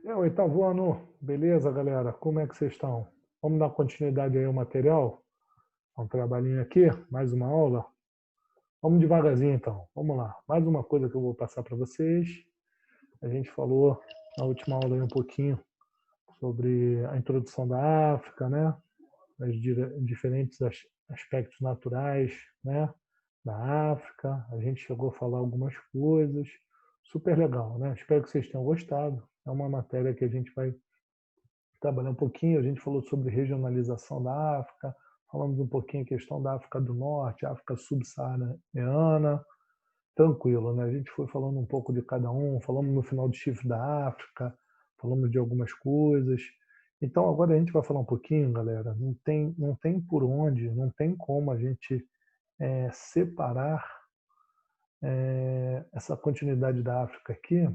É o oitavo ano, beleza, galera? Como é que vocês estão? Vamos dar continuidade aí ao material? Um trabalhinho aqui, mais uma aula? Vamos devagarzinho então, vamos lá. Mais uma coisa que eu vou passar para vocês. A gente falou na última aula aí um pouquinho sobre a introdução da África, né? Os diferentes aspectos naturais, né? Da África. A gente chegou a falar algumas coisas. Super legal, né? Espero que vocês tenham gostado. É uma matéria que a gente vai trabalhar um pouquinho, a gente falou sobre regionalização da África, falamos um pouquinho a questão da África do Norte, África subsaariana, tranquilo, né? A gente foi falando um pouco de cada um, falamos no final do chifre da África, falamos de algumas coisas. Então agora a gente vai falar um pouquinho, galera, não tem por onde, não tem como a gente separar essa continuidade da África aqui,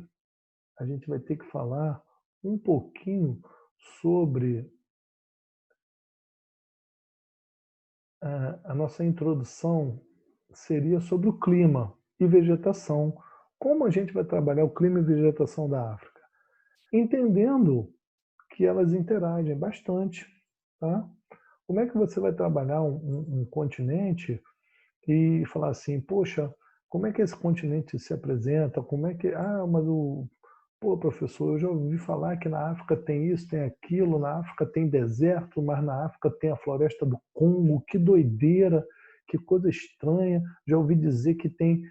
a gente vai ter que falar um pouquinho sobre a nossa introdução seria sobre o clima e vegetação. Como a gente vai trabalhar o clima e vegetação da África? Entendendo que elas interagem bastante. Tá? Como é que você vai trabalhar um continente e falar assim, poxa, como é que esse continente se apresenta? Como é que. Ah, mas o. Pô, professor, eu já ouvi falar que na África tem isso, tem aquilo, na África tem deserto, mas na África tem a floresta do Congo, que doideira, que coisa estranha. Já ouvi dizer que tem,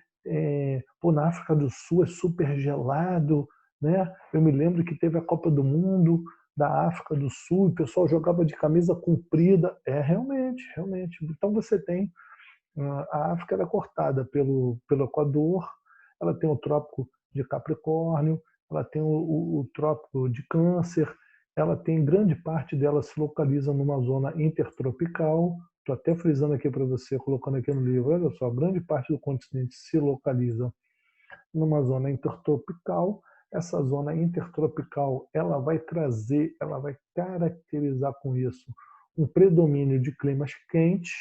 pô, na África do Sul é super gelado, né? Eu me lembro que teve a Copa do Mundo da África do Sul, o pessoal jogava de camisa comprida. É, realmente, realmente. Então você tem a África era cortada pelo Equador, ela tem o Trópico de Capricórnio, ela tem o Trópico de Câncer, ela tem grande parte dela se localiza numa zona intertropical. Estou até frisando aqui para você, colocando aqui no livro, olha só, grande parte do continente se localiza numa zona intertropical. Essa zona intertropical, ela vai trazer, ela vai caracterizar com isso um predomínio de climas quentes.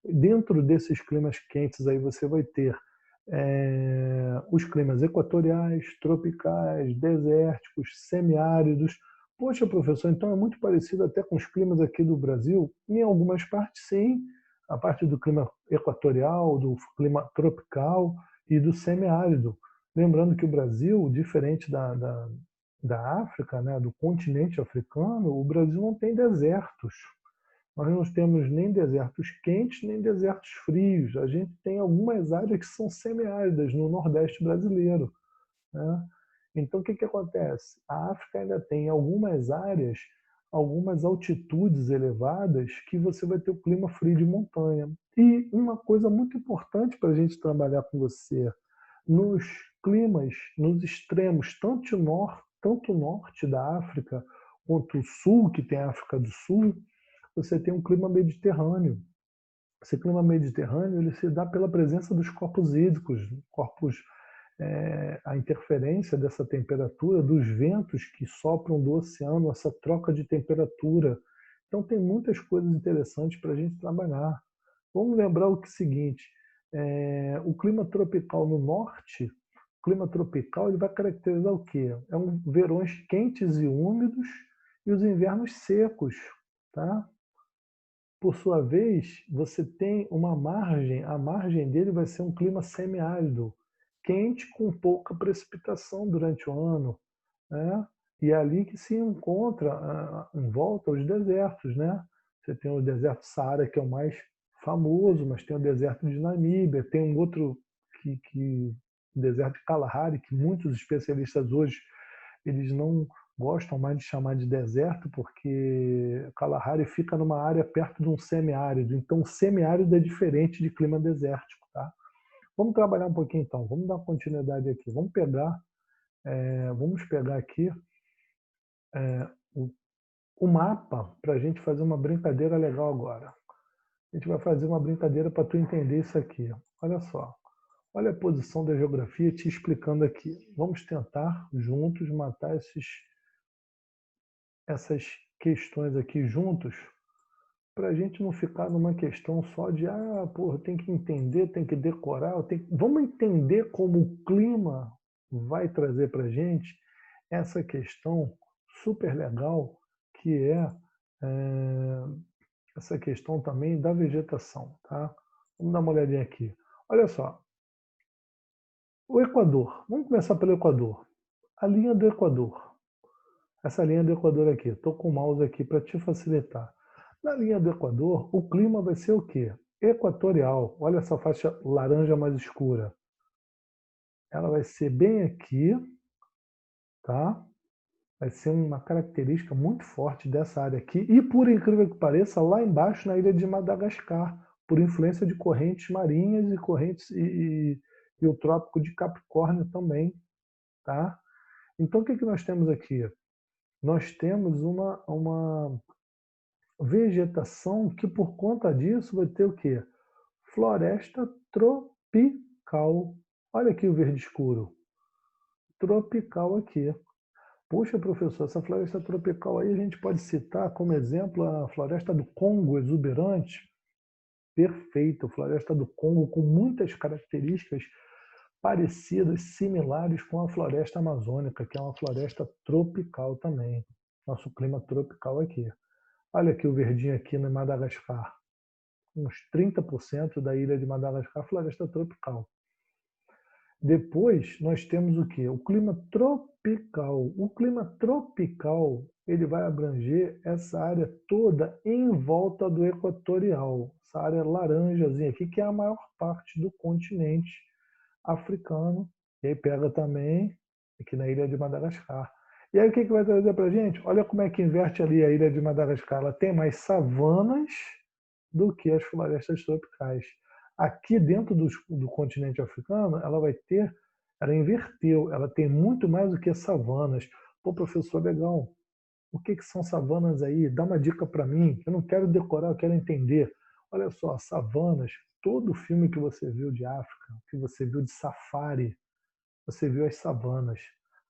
Dentro desses climas quentes aí você vai ter os climas equatoriais, tropicais, desérticos, semiáridos. Poxa, professor, então é muito parecido até com os climas aqui do Brasil? Em algumas partes, sim. A parte do clima equatorial, do clima tropical e do semiárido. Lembrando que o Brasil, diferente da África, né, do continente africano, o Brasil não tem desertos. Nós não temos nem desertos quentes, nem desertos frios. A gente tem algumas áreas que são semiáridas no Nordeste brasileiro. Né? Então, o que, que acontece? A África ainda tem algumas áreas, algumas altitudes elevadas, que você vai ter o clima frio de montanha. E uma coisa muito importante para a gente trabalhar com você, nos climas, nos extremos, tanto o norte da África, quanto o sul, que tem a África do Sul, você tem um clima mediterrâneo. Esse clima mediterrâneo ele se dá pela presença dos corpos hídricos, a interferência dessa temperatura, dos ventos que sopram do oceano, essa troca de temperatura. Então tem muitas coisas interessantes para a gente trabalhar. Vamos lembrar o seguinte, o clima tropical no norte, o clima tropical ele vai caracterizar o quê? É verões quentes e úmidos e os invernos secos, tá? Por sua vez, você tem uma margem, a margem dele vai ser um clima semiárido, quente com pouca precipitação durante o ano, né? E é ali que se encontra em volta os desertos, né? Você tem o deserto Saara, que é o mais famoso, mas tem o deserto de Namíbia, tem um outro o deserto de Kalahari, que muitos especialistas hoje eles não gostam mais de chamar de deserto, porque Kalahari fica numa área perto de um semiárido. Então, semiárido é diferente de clima desértico, tá? Vamos trabalhar um pouquinho então, vamos dar continuidade aqui. Vamos pegar aqui o, o mapa para a gente fazer uma brincadeira legal agora. A gente vai fazer uma brincadeira para tu entender isso aqui. Olha só. Olha a posição da geografia te explicando aqui. Vamos tentar juntos matar essas questões aqui juntos, para a gente não ficar numa questão só de, porra, tem que entender, tem que decorar, vamos entender como o clima vai trazer para a gente essa questão super legal que é, essa questão também da vegetação, tá? Vamos dar uma olhadinha aqui. Olha só, o Equador, vamos começar pelo Equador. A linha do Equador, essa linha do Equador aqui, estou com o mouse aqui para te facilitar. Na linha do Equador, o clima vai ser o quê? Equatorial. Olha essa faixa laranja mais escura. Ela vai ser bem aqui, tá? Vai ser uma característica muito forte dessa área aqui. E, por incrível que pareça, lá embaixo, na ilha de Madagascar, por influência de correntes marinhas e correntes e o Trópico de Capricórnio também, tá? Então, o que nós temos aqui? Nós temos uma vegetação que, por conta disso, vai ter o quê? Floresta tropical. Olha aqui o verde escuro. Tropical aqui. Puxa, professor, essa floresta tropical aí a gente pode citar como exemplo a floresta do Congo exuberante. Perfeito, floresta do Congo com muitas características parecidas, similares com a floresta amazônica, que é uma floresta tropical também. Nosso clima tropical aqui. Olha aqui o verdinho aqui no Madagascar. Uns 30% da ilha de Madagascar, floresta tropical. Depois nós temos o quê? O clima tropical. O clima tropical ele vai abranger essa área toda em volta do equatorial. Essa área laranjazinha aqui, que é a maior parte do continente africano. E aí pega também aqui na ilha de Madagascar. E aí o que vai trazer para a gente? Olha como é que inverte ali a ilha de Madagascar. Ela tem mais savanas do que as florestas tropicais. Aqui dentro do continente africano, ela inverteu, ela tem muito mais do que savanas. Pô, professor, legal. O que são savanas aí? Dá uma dica para mim. Eu não quero decorar, eu quero entender. Olha só, savanas, todo filme que você viu de África, que você viu de safari, você viu as savanas.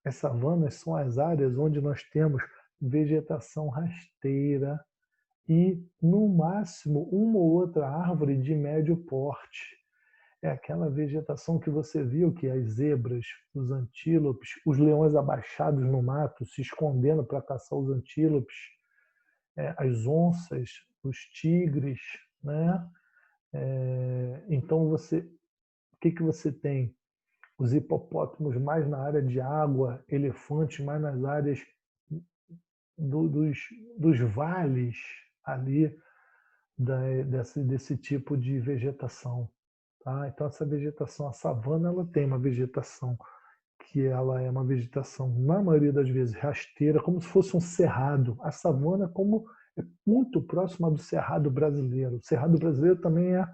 As savanas são as áreas onde nós temos vegetação rasteira, e, no máximo, uma ou outra árvore de médio porte. É aquela vegetação que você viu, que as zebras, os antílopes, os leões abaixados no mato, se escondendo para caçar os antílopes, as onças, os tigres, né? Então, o que você tem? Os hipopótamos mais na área de água, elefantes mais nas áreas dos vales ali, desse tipo de vegetação. Tá? Então, essa vegetação, a savana, ela tem uma vegetação que ela é uma vegetação, na maioria das vezes, rasteira, como se fosse um cerrado. A savana é muito próxima do cerrado brasileiro. O cerrado brasileiro também é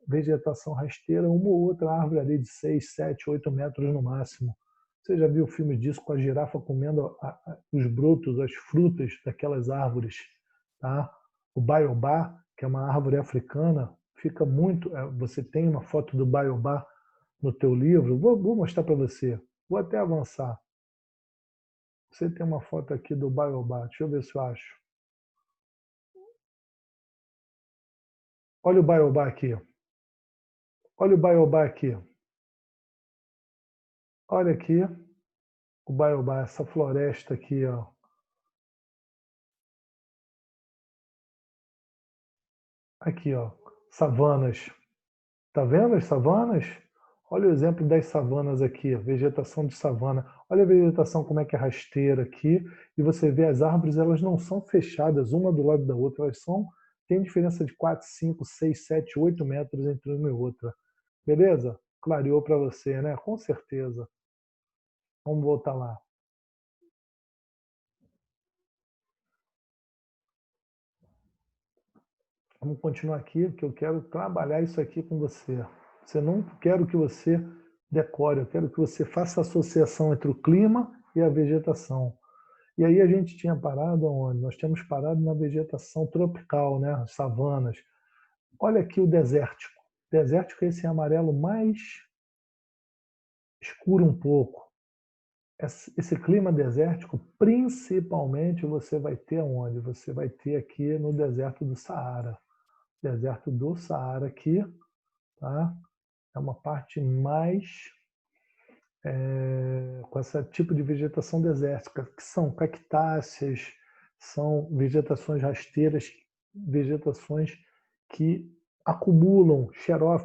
vegetação rasteira, uma ou outra árvore ali de 6, 7, 8 metros no máximo. Você já viu o filme disso com a girafa comendo os brotos, as frutas daquelas árvores? Tá? O baobá, que é uma árvore africana, fica muito. Você tem uma foto do baobá no teu livro? Vou mostrar para você. Vou até avançar. Você tem uma foto aqui do baobá. Deixa eu ver se eu acho. Olha o baobá aqui. Olha o baobá aqui. Olha aqui o baobá, essa floresta aqui, ó. Aqui, ó. Savanas. Tá vendo as savanas? Olha o exemplo das savanas aqui, vegetação de savana. Olha a vegetação como é que é rasteira aqui. E você vê as árvores, elas não são fechadas uma do lado da outra, tem diferença de 4, 5, 6, 7, 8 metros entre uma e outra. Beleza? Clareou para você, né? Com certeza. Vamos voltar lá. Vamos continuar aqui, porque eu quero trabalhar isso aqui com você. Você não quero que você decore, eu quero que você faça a associação entre o clima e a vegetação. E aí a gente tinha parado onde? Nós tínhamos parado na vegetação tropical, né? As savanas. Olha aqui o desértico. Desértico é esse amarelo mais escuro um pouco. Esse clima desértico, principalmente, você vai ter onde? Você vai ter aqui no deserto do Saara. Deserto do Saara aqui, tá? É uma parte mais com esse tipo de vegetação desértica, que são cactáceas, são vegetações rasteiras, vegetações que acumulam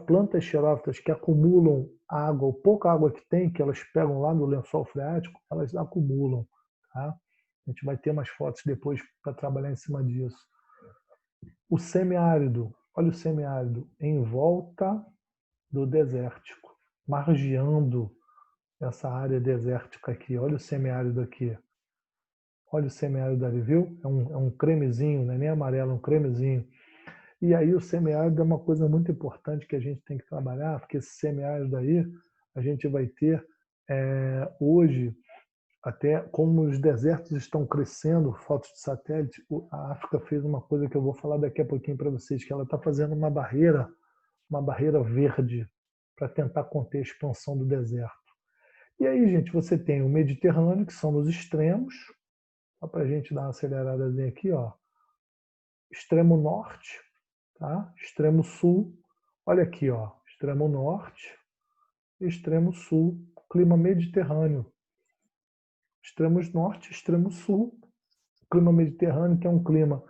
plantas xerófitas que acumulam água, ou pouca água que tem, que elas pegam lá no lençol freático, elas acumulam. Tá? A gente vai ter mais fotos depois para trabalhar em cima disso. O semiárido, olha o semiárido, em volta do desértico, margeando essa área desértica aqui. Olha o semiárido aqui. Olha o semiárido ali, viu? É um cremezinho, não é nem amarelo, é um cremezinho. E aí o semiárido é uma coisa muito importante que a gente tem que trabalhar, porque esse semiárido aí, a gente vai ter hoje, até como os desertos estão crescendo, fotos de satélite, a África fez uma coisa que eu vou falar daqui a pouquinho para vocês, que ela está fazendo uma barreira verde, para tentar conter a expansão do deserto. E aí, gente, você tem o Mediterrâneo, que são nos extremos, só para a gente dar uma aceleradazinha aqui, ó. Extremo norte, tá? Extremo sul, olha aqui, ó. Extremo norte, extremo sul, clima mediterrâneo. Extremos norte, extremo sul, clima mediterrâneo, que é um clima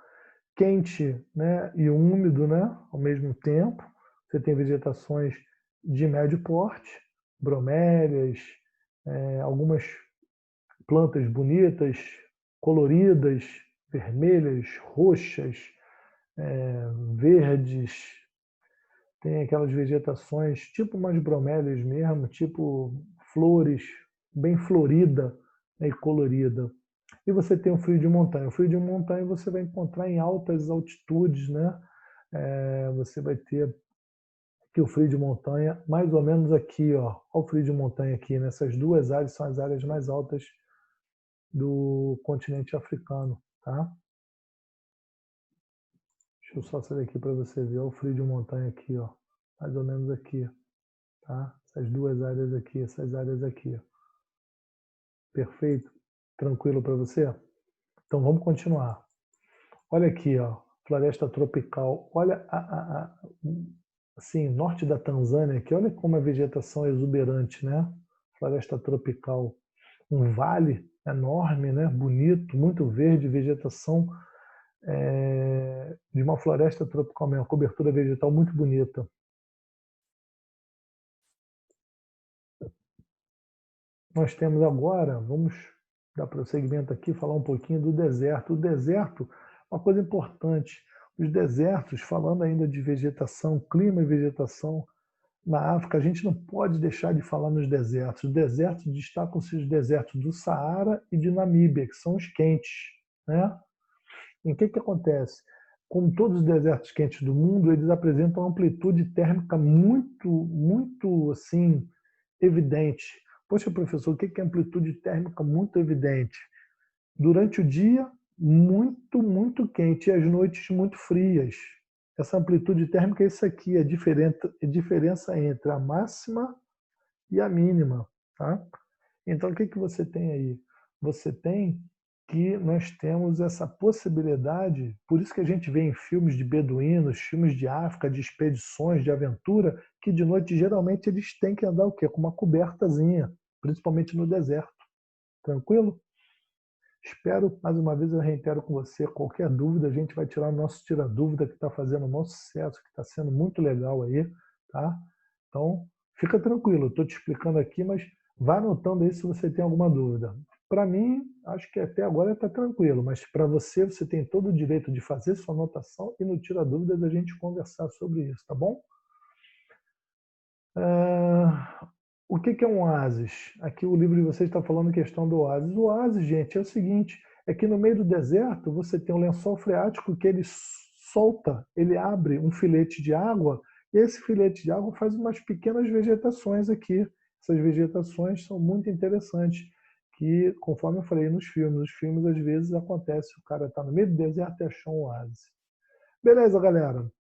quente, né, e úmido, né, ao mesmo tempo. Você tem vegetações de médio porte, bromélias, algumas plantas bonitas, coloridas, vermelhas, roxas, verdes. Tem aquelas vegetações tipo umas bromélias mesmo, tipo flores, bem florida, né, e colorida. E você tem o frio de montanha. O frio de montanha você vai encontrar em altas altitudes, né? Você vai ter aqui o frio de montanha, mais ou menos aqui, ó. Olha o frio de montanha aqui. Nessas duas áreas são as áreas mais altas do continente africano, tá? Deixa eu só sair aqui para você ver. Olha o frio de montanha aqui, ó. Mais ou menos aqui, tá? Essas duas áreas aqui, essas áreas aqui. Perfeito? Tranquilo para você? Então vamos continuar. Olha aqui, ó, floresta tropical. Olha assim, norte da Tanzânia aqui, olha como a vegetação é exuberante, né? Floresta tropical. Um vale enorme, né? Bonito, muito verde, vegetação de uma floresta tropical mesmo, cobertura vegetal muito bonita. Nós temos agora, vamos dar prosseguimento aqui, falar um pouquinho do deserto. O deserto, uma coisa importante, os desertos, falando ainda de vegetação, clima e vegetação, na África, a gente não pode deixar de falar nos desertos. Os desertos destacam-se os desertos do Saara e de Namíbia, que são os quentes, né? E o que acontece? Como todos os desertos quentes do mundo, eles apresentam uma amplitude térmica muito assim, evidente. Poxa, professor, o que é amplitude térmica muito evidente? Durante o dia, muito quente e as noites muito frias. Essa amplitude térmica é isso aqui, a diferença entre a máxima e a mínima. Tá? Então, o que você tem aí? Você tem que nós temos essa possibilidade, por isso que a gente vê em filmes de beduínos, filmes de África, de expedições, de aventura, que de noite geralmente eles têm que andar o quê? Com uma cobertazinha, principalmente no deserto. Tranquilo? Espero, mais uma vez, eu reitero com você, qualquer dúvida, a gente vai tirar o nosso tira-dúvida, que está fazendo um bom sucesso, que está sendo muito legal aí, tá? Então, fica tranquilo, estou te explicando aqui, mas vá anotando aí se você tem alguma dúvida. Para mim, acho que até agora está tranquilo, mas para você, você tem todo o direito de fazer sua anotação e no tira-dúvidas a gente conversar sobre isso, tá bom? O que é um oásis? Aqui o livro de vocês está falando questão do oásis. O oásis, gente, é o seguinte, é que no meio do deserto você tem um lençol freático que ele solta, ele abre um filete de água e esse filete de água faz umas pequenas vegetações aqui. Essas vegetações são muito interessantes, que conforme eu falei nos filmes às vezes acontece, o cara está no meio do deserto e achou um oásis. Beleza, galera?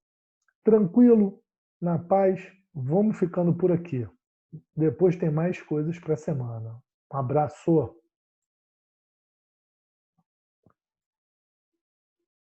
Tranquilo, na paz, vamos ficando por aqui. Depois tem mais coisas para a semana. Um abraço!